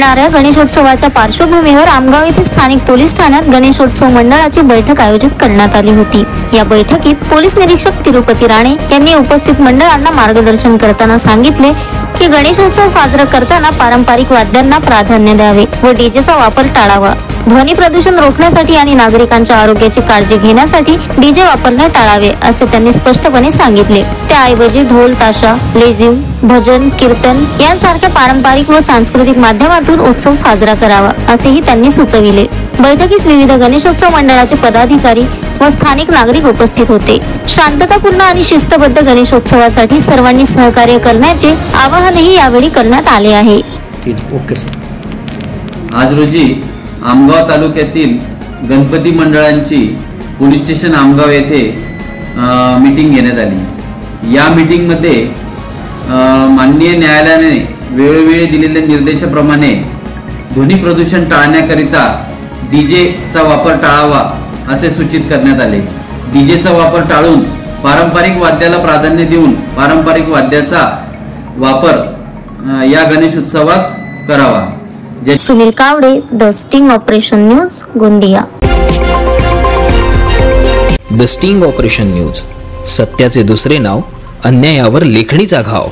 येणाऱ्या गणेशोत्सवाच्या पार्श्वभूमीवर आमगाव येथे स्थानिक पोलीस ठाण्यात गणेशोत्सव मंडळाची बैठक आयोजित करण्यात आली होती। या बैठकीत पोलीस निरीक्षक तिरुपती राणे यांनी उपस्थित मंडळांना मार्गदर्शन करताना सांगितले की गणेशोत्सव साजरा करताना पारंपरिक वाद्यांना प्राधान्य द्यावे व डीजेचा वापर टाळावा। ध्वनी प्रदूषण रोखण्यासाठी आणि नागरिकांच्या आरोग्याची काळजी घेण्यासाठी डीजे वापरणे टाळावे असे त्यांनी स्पष्टपणे सांगितले। त्याऐवजी ढोल ताशा, लेझिम, भजन, कीर्तन यांसारख्या पारंपरिक व सांस्कृतिक माध्यमातून उत्सव साजरा करावा असेही त्यांनी सुचविले। बैठकीस विविध गणेशोत्सव मंडळाचे पदाधिकारी व स्थानिक नागरिक उपस्थित होते। शांततापूर्ण आणि शिस्तबद्ध गणेशोत्सवासाठी सर्वांनी सहकार्य करण्याचे आवाहनही यावेळी करण्यात आले आहे। Okay sir. आज रोजी आमगाव तालुक्यातील गणपती मंडळांची पोलीस स्टेशन आमगाव येथे मीटिंग घेण्यात आली। या मीटिंगमध्ये माननीय न्यायालयाने वेळोवेळी दिलेल्या निर्देशाप्रमाणे ध्वनी प्रदूषण टाळण्याकरिता डीजेचा वापर टाळावा असे सूचित करण्यात आले। डीजेचा वापर टाळून पारंपरिक वाद्याला प्राधान्य देऊन पारंपरिक वाद्याचा वापर या गणेश उत्सवात करावा। Sunil Kawade, the sting operation news, Gondia. The sting operation news, सत्याचे दुसरे नाव, अन्यायावर लेखणीचा घाव।